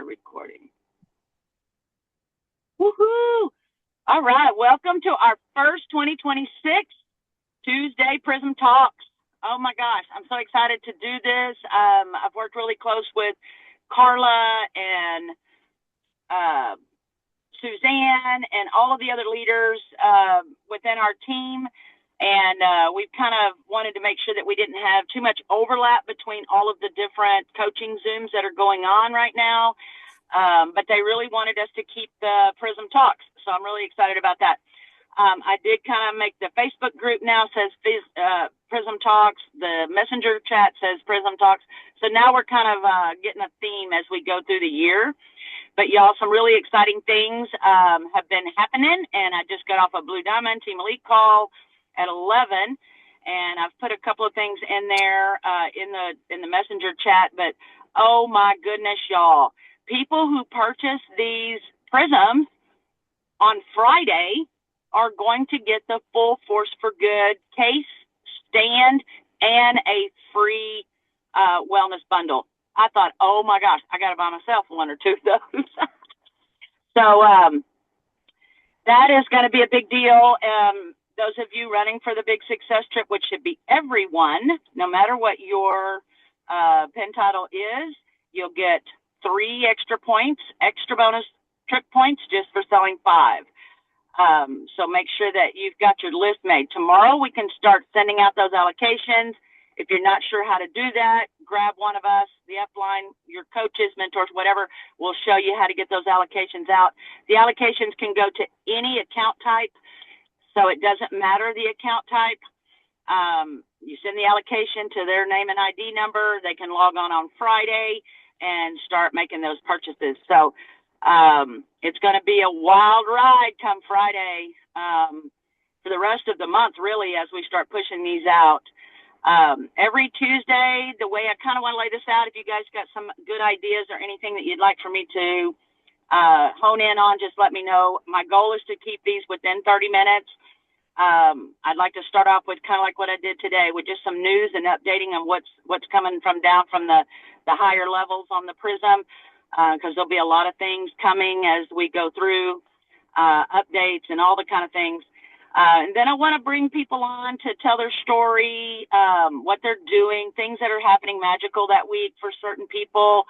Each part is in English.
recording. Woohoo! All right, welcome to our first 2026 Tuesday Prysm Talks. Oh my gosh, I'm so excited to do this. I've worked really close with Carla and Suzanne and all of the other leaders within our team. And we've kind of wanted to make sure that we didn't have too much overlap between all of the different coaching Zooms that are going on right now. But they really wanted us to keep the Prysm Talks. So I'm really excited about that. I did kind of make the Facebook group now says Prysm Talks. The Messenger chat says Prysm Talks. So now we're kind of getting a theme as we go through the year. But y'all, some really exciting things have been happening. And I just got off a Blue Diamond Team Elite call at 11, and I've put a couple of things in there in the Messenger chat. But oh my goodness, y'all, people who purchase these Prysms on Friday are going to get the full Force for Good case, stand, and a free wellness bundle. I thought, oh my gosh, I got to buy myself one or two of those. So that is going to be a big deal. Those of you running for the Big Success Trip, which should be everyone, no matter what your pin title is, you'll get 3 extra points, extra bonus trip points just for selling 5. So make sure that you've got your list made. Tomorrow we can start sending out those allocations. If you're not sure how to do that, grab one of us, the upline, your coaches, mentors, whatever. We'll show you how to get those allocations out. The allocations can go to any account type. So it doesn't matter the account type. You send the allocation to their name and ID number. They can log on Friday and start making those purchases. So it's going to be a wild ride come Friday for the rest of the month, really, as we start pushing these out. Every Tuesday, the way I kind of want to lay this out, if you guys got some good ideas or anything that you'd like for me to hone in on, just let me know. My goal is to keep these within 30 minutes. I'd like to start off with kind of like what I did today, with just some news and updating on what's coming down from the higher levels on the Prysm, because there'll be a lot of things coming as we go through updates and all the kind of things. And then I want to bring people on to tell their story, what they're doing, things that are happening magical that week for certain people,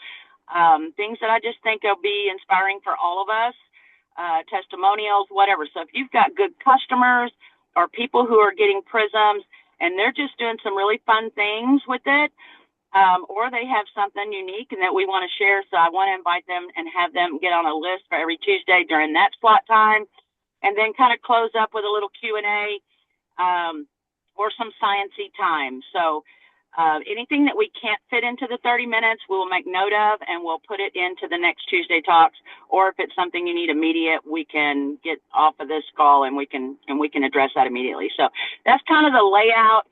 things that I just think will be inspiring for all of us, testimonials, whatever. So if you've got good customers or people who are getting Prysms and they're just doing some really fun things with it, or they have something unique and that we want to share, so I want to invite them and have them get on a list for every Tuesday during that slot time. And then kind of close up with a little Q&A or some science-y time. So anything that we can't fit into the 30 minutes, we will make note of, and we'll put it into the next Tuesday Talks. Or if it's something you need immediate, we can get off of this call and we can address that immediately. So that's kind of the layout.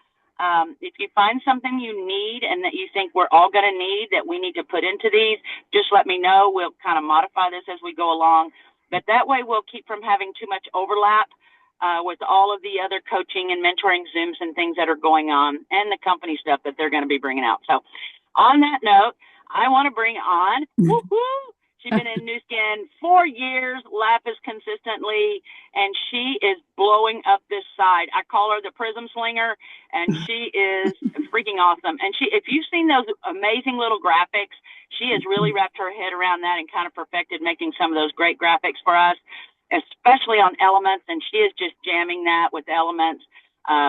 If you find something you need and that you think we're all going to need that we need to put into these, just let me know. We'll kind of modify this as we go along. But that way we'll keep from having too much overlap with all of the other coaching and mentoring Zooms and things that are going on and the company stuff that they're going to be bringing out. So on that note, I want to bring on, she's been in Nu Skin 4 years, lapis consistently, and she is blowing up this side. I call her the Prysm Slinger, and she is freaking awesome. And if you've seen those amazing little graphics, she has really wrapped her head around that and kind of perfected making some of those great graphics for us, especially on elements. And she is just jamming that with elements,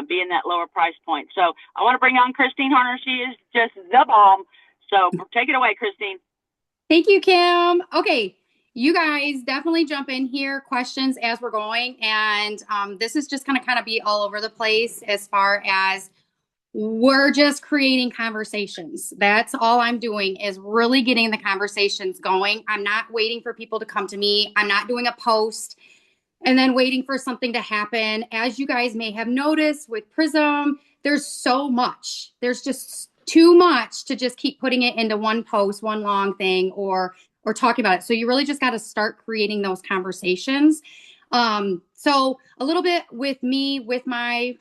being that lower price point. So I want to bring on Kristine Harner. She is just the bomb. So take it away, Kristine. Thank you, Kim. Okay, you guys definitely jump in here, questions as we're going. And this is just going to kind of be all over the place as far as we're just creating conversations. That's all I'm doing, is really getting the conversations going. I'm not waiting for people to come to me. I'm not doing a post and then waiting for something to happen. As you guys may have noticed with Prysm, there's so much. There's just too much to just keep putting it into one post, one long thing, or talking about it. So you really just got to start creating those conversations. So a little bit with me, with my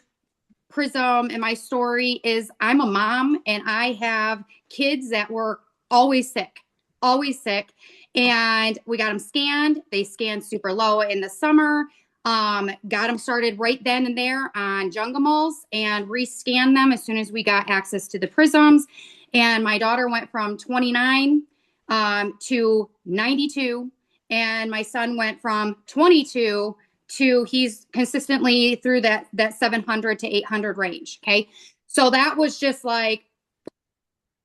Prysm and my story is I'm a mom and I have kids that were always sick. And we got them scanned. They scanned super low in the summer. Got them started right then and there on junglemals and rescanned them as soon as we got access to the prisms. And my daughter went from 29 to 92, and my son went from 22 to he's consistently through that 700 to 800 range. Okay, so that was just like,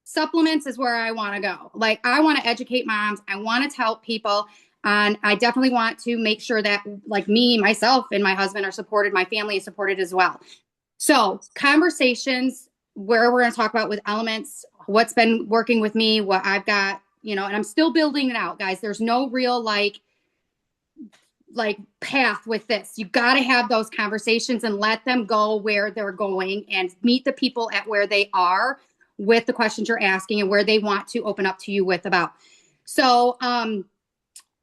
supplements is where I want to go. Like, I want to educate moms. I want to help people. And I definitely want to make sure that, like, me, myself, and my husband are supported. My family is supported as well. So conversations where we're going to talk about with elements, what's been working with me, what I've got, and I'm still building it out, guys. There's no real like path with this. You got to have those conversations and let them go where they're going and meet the people at where they are with the questions you're asking and where they want to open up to you with about. So,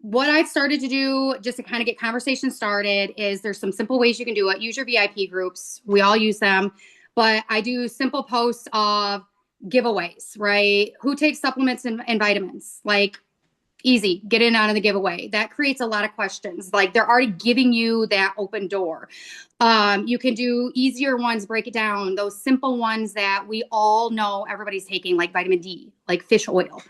what I've started to do just to kind of get conversations started is there's some simple ways you can do it. Use your VIP groups. We all use them, but I do simple posts of giveaways, right? Who takes supplements and vitamins? Like, easy, get in on the giveaway. That creates a lot of questions. Like, they're already giving you that open door. You can do easier ones, break it down. Those simple ones that we all know everybody's taking, like vitamin D, like fish oil,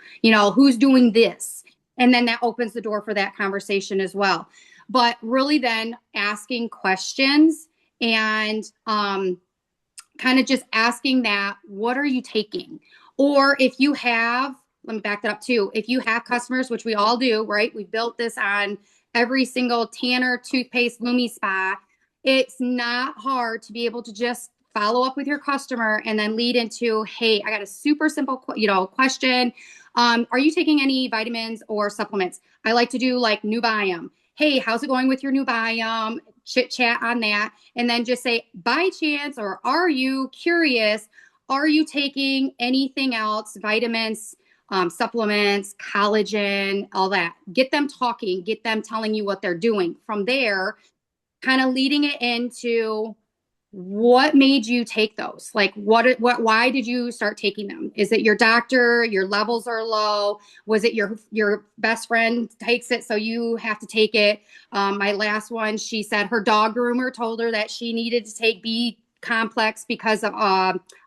who's doing this? And then that opens the door for that conversation as well. But really then asking questions and kind of just asking that, what are you taking? Or if you have, let me back that up too. If you have customers, which we all do, right? We built this on every single Tanner toothpaste Lumi spa. It's not hard to be able to just follow up with your customer and then lead into, hey, I got a super simple, question. Are you taking any vitamins or supplements? I like to do like new biome. Hey, how's it going with your new biome? Chit chat on that. And then just say, by chance, or are you curious? Are you taking anything else? Vitamins, supplements, collagen, all that. Get them talking, get them telling you what they're doing. From there, kind of leading it into, what made you take those? Like, why did you start taking them? Is it your doctor? Your levels are low? Was it your best friend takes it, so you have to take it? My last one, she said her dog groomer told her that she needed to take B complex because of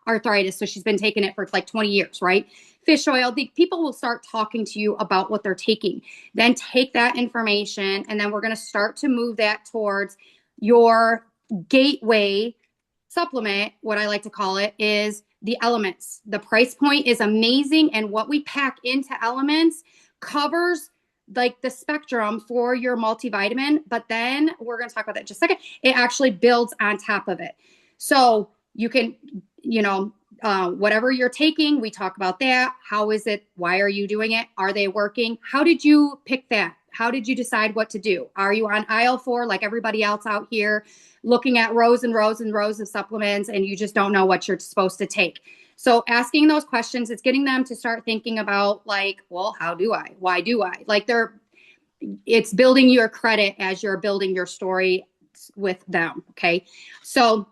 arthritis. So she's been taking it for like 20 years, right? Fish oil. People will start talking to you about what they're taking. Then take that information, and then we're going to start to move that towards your gateway supplement. What I like to call it is the elements. The price point is amazing, and what we pack into elements covers like the spectrum for your multivitamin. But then we're going to talk about that in just a second. It actually builds on top of it. So you can, whatever you're taking, we talk about that. How is it? Why are you doing it? Are they working? How did you pick that? How did you decide what to do? Are you on aisle 4 like everybody else out here, looking at rows and rows and rows of supplements, and you just don't know what you're supposed to take? So asking those questions, it's getting them to start thinking about like, well, how do I? Why do I? Like, it's building your credit as you're building your story with them. Okay. So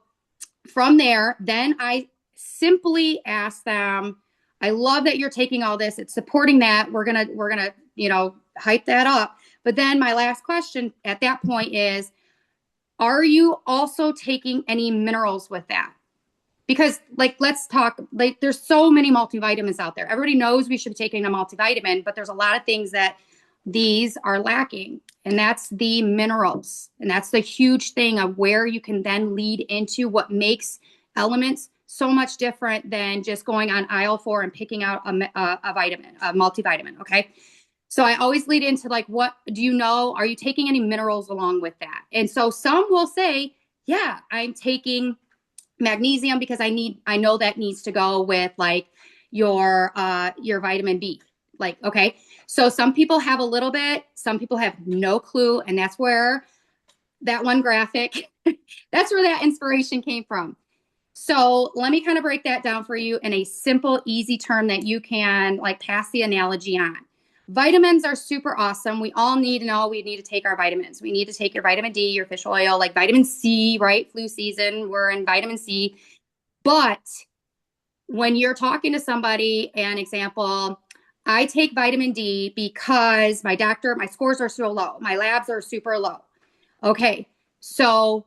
from there, then I simply ask them, I love that you're taking all this. It's supporting that. We're going to, hype that up. But then my last question at that point is, are you also taking any minerals with that? Because let's talk, there's so many multivitamins out there. Everybody knows we should be taking a multivitamin, but there's a lot of things that these are lacking. And that's the minerals. And that's the huge thing of where you can then lead into what makes elements so much different than just going on aisle 4 and picking out a vitamin, a multivitamin. Okay. So I always lead into like, what do you know? Are you taking any minerals along with that? And so some will say, yeah, I'm taking magnesium because I know that needs to go with like your vitamin B. Like, okay. So some people have a little bit, some people have no clue. And that's where that one graphic, that's where that inspiration came from. So let me kind of break that down for you in a simple, easy term that you can like pass the analogy on. Vitamins are super awesome. We all need to know we need to take our vitamins. We need to take your vitamin D, your fish oil, like vitamin C, right? Flu season, we're in vitamin C. But when you're talking to somebody, an example, I take vitamin D because my scores are so low. My labs are super low. Okay. So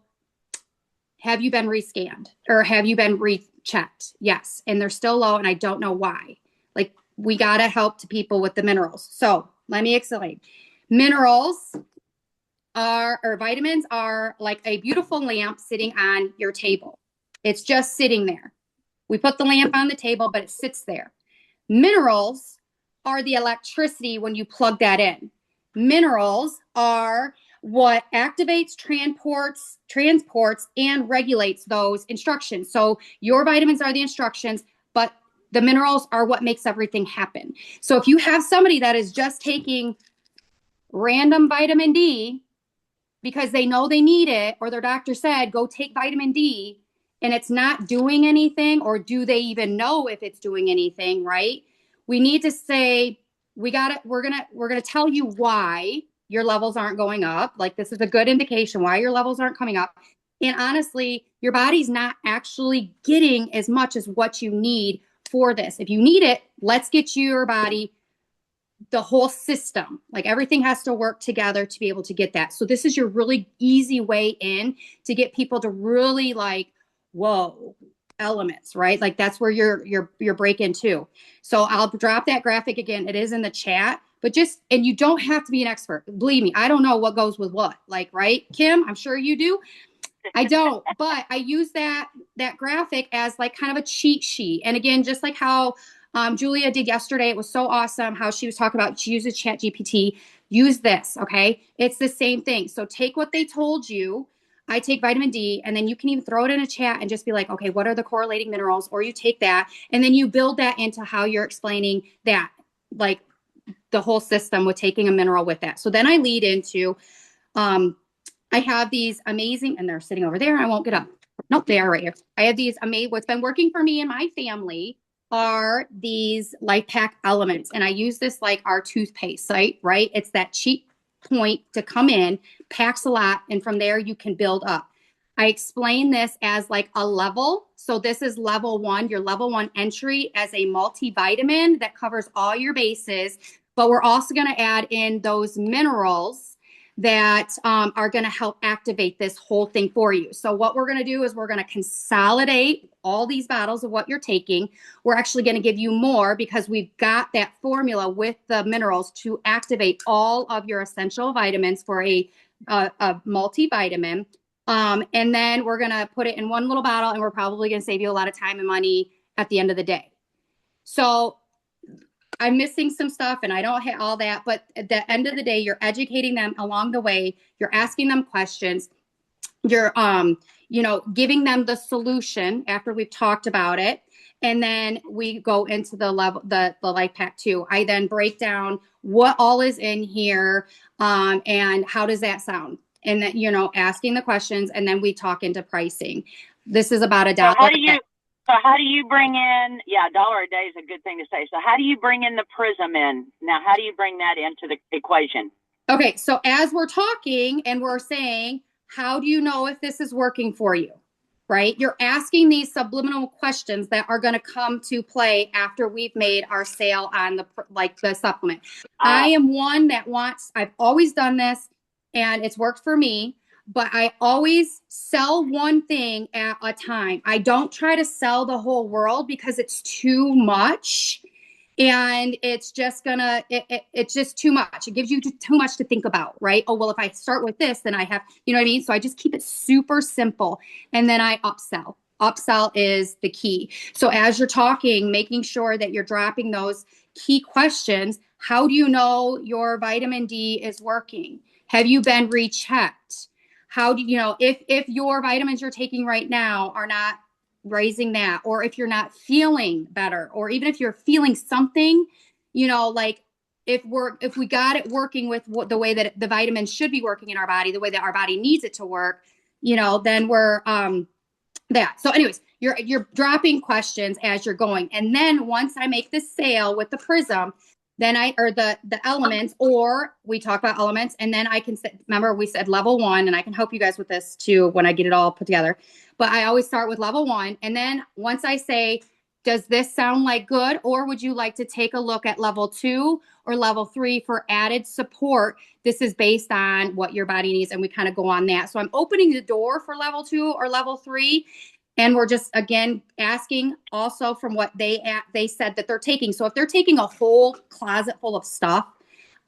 have you been rescanned or have you been rechecked? Yes. And they're still low and I don't know why. Like we got to help to people with the minerals. So let me explain. Minerals or vitamins are like a beautiful lamp sitting on your table. It's just sitting there. We put the lamp on the table, but it sits there. Minerals are the electricity when you plug that in. Minerals are what activates, transports, and regulates those instructions. So your vitamins are the instructions, but the minerals are what makes everything happen. So if you have somebody that is just taking random vitamin D because they know they need it, or their doctor said, go take vitamin D, and it's not doing anything, or do they even know if it's doing anything, right? We need to say, we're gonna tell you why your levels aren't going up. Like this is a good indication why your levels aren't coming up. And honestly, your body's not actually getting as much as what you need for this. If you need it, let's get your body the whole system. Like everything has to work together to be able to get that. So this is your really easy way in to get people to really like, whoa, elements, right? Like that's where your break in too. So I'll drop that graphic again. It is in the chat, but and you don't have to be an expert. Believe me, I don't know what goes with what. Like, right, Kim? I'm sure you do. I don't, but I use that graphic as like kind of a cheat sheet. And again, just like how Julia did yesterday, it was so awesome how she was talking about she uses Chat GPT. Use this, okay? It's the same thing. So take what they told you. I take vitamin D, and then you can even throw it in a chat and just be like, okay, what are the correlating minerals? Or you take that, and then you build that into how you're explaining that, like the whole system with taking a mineral with that. So then I lead into I have these amazing, and they're sitting over there. I won't get up. Nope, they are right here. I have these amazing, what's been working for me and my family are these Life Pack elements. And I use this like our toothpaste site, right? It's that cheap point to come in, packs a lot, and from there you can build up. I explain this as like a level. So this is level 1, your level 1 entry as a multivitamin that covers all your bases. But we're also going to add in those minerals that are going to help activate this whole thing for you. So what we're going to do is we're going to consolidate all these bottles of what you're taking. We're actually going to give you more because we've got that formula with the minerals to activate all of your essential vitamins for a multivitamin. And then we're going to put it in one little bottle, and we're probably going to save you a lot of time and money at the end of the day. So I'm missing some stuff and I don't hit all that, but at the end of the day, you're educating them along the way. You're asking them questions. You're, giving them the solution after we've talked about it. And then we go into the Life Pack 2. I then break down what all is in here and how does that sound? And then, asking the questions, and then we talk into pricing. This is about $1. So how do you bring in, $1 a day is a good thing to say. So how do you bring in the Prysm in? Now, how do you bring that into the equation? Okay, so as we're talking and we're saying, how do you know if this is working for you, right? You're asking these subliminal questions that are going to come to play after we've made our sale on the supplement. I am one that I've always done this and it's worked for me. But I always sell one thing at a time. I don't try to sell the whole world because it's too much. And it's just it's just too much. It gives you too much to think about, right? Oh, well, if I start with this, then I have, you know what I mean? So I just keep it super simple. And then I upsell. Upsell is the key. So as you're talking, making sure that you're dropping those key questions. How do you know your vitamin D is working? Have you been rechecked? How do you know if your vitamins you're taking right now are not raising that, or if you're not feeling better, or even if you're feeling something, like if we got it working with the way that the vitamins should be working in our body, the way that our body needs it to work, then we're that. So anyways, you're dropping questions as you're going. And then once I make this sale with the Prysm, then the elements, or we talk about elements, and then I can remember we said level 1, and I can help you guys with this too when I get it all put together. But I always start with level 1, and then once I say does this sound like good? Or would you like to take a look at level 2 or level 3 for added support? This is based on what your body needs, and we kind of go on that. So I'm opening the door for level 2 or level 3. And we're just, again, asking also from what they said that they're taking. So if they're taking a whole closet full of stuff,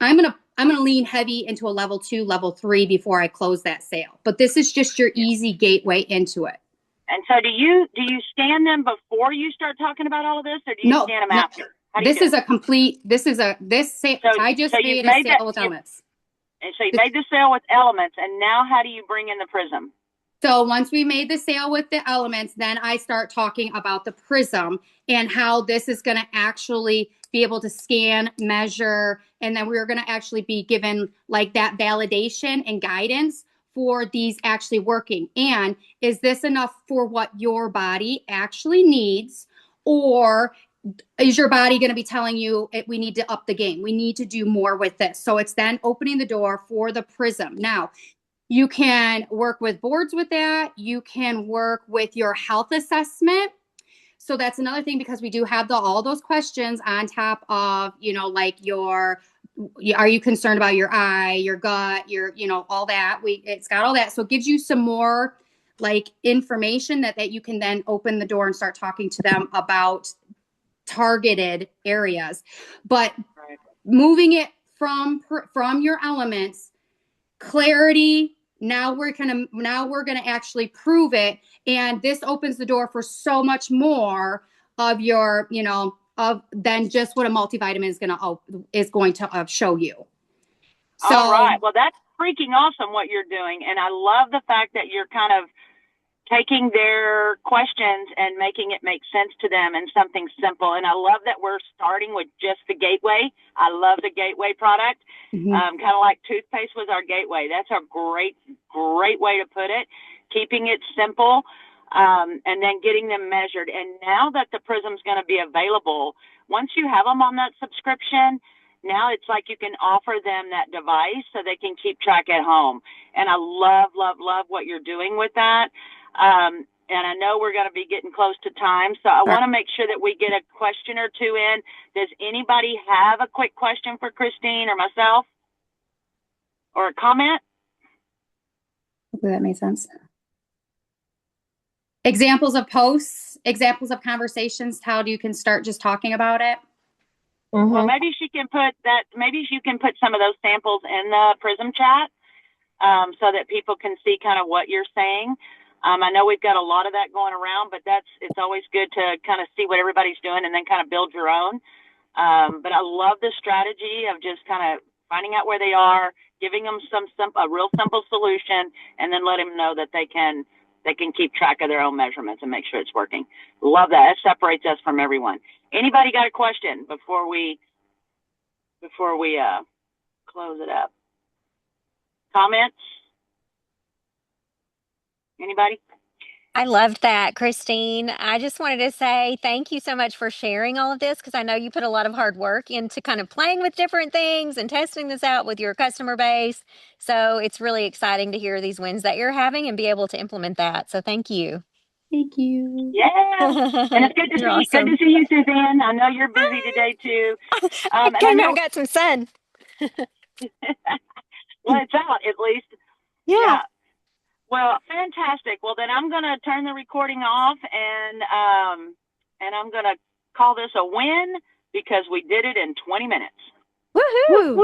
I'm gonna lean heavy into a level 2, level 3 before I close that sale. But this is just your easy gateway into it. And so do you scan them before you start talking about all of this, or do you scan them after? This is a complete, I just made a sale with elements. And so you made the sale with elements, and now how do you bring in the Prysm? So once we made the sale with the elements, then I start talking about the Prysm and how this is going to actually be able to scan, measure, and then we're going to actually be given like that validation and guidance for these actually working. And is this enough for what your body actually needs? Or is your body going to be telling you we need to up the game? We need to do more with this. So it's then opening the door for the Prysm. Now, you can work with boards with that. You can work with your health assessment. So that's another thing, because we do have all those questions on top of, like are you concerned about your eye, your gut, your, all that. It's got all that. So it gives you some more like information that you can then open the door and start talking to them about targeted areas. But moving it from your elements, clarity, now we're going to actually prove it. And this opens the door for so much more of your, than just what a multivitamin is going to show you. So, all right. Well, that's freaking awesome what you're doing. And I love the fact that you're kind of taking their questions and making it make sense to them in something simple. And I love that we're starting with just the gateway. I love the gateway product. Kind of like toothpaste was our gateway. That's a great way to put it. Keeping it simple, and then getting them measured. And now that the Prysm's going to be available, once you have them on that subscription, now it's like you can offer them that device so they can keep track at home. And I love what you're doing with that. And I know we're going to be getting close to time, so I want to make sure that we get a question or two in. Does anybody have a quick question for Kristine or myself, or a comment? Hopefully that made sense. Examples of posts, examples of conversations, how you can start just talking about it. Well, maybe she can put that. Maybe you can put some of those samples in the Prysm chat, so that people can see kind of what you're saying. I know we've got a lot of that going around, but it's always good to kind of see what everybody's doing and then kind of build your own. But I love the strategy of just kind of finding out where they are, giving them a real simple solution, and then let them know that they can keep track of their own measurements and make sure it's working. Love that. It separates us from everyone. Anybody got a question before we close it up? Comments? Anybody? I loved that, Kristine. I just wanted to say thank you so much for sharing all of this, because I know you put a lot of hard work into kind of playing with different things and testing this out with your customer base. So it's really exciting to hear these wins that you're having and be able to implement that. So thank you. Thank you. Yeah. And it's good to You're see awesome. Good to see you, Suzanne. I know you're busy today too. I came out and got some sun. Well, it's out at least. Yeah. Well, fantastic. Well, then I'm going to turn the recording off, and I'm going to call this a win because we did it in 20 minutes. Woohoo!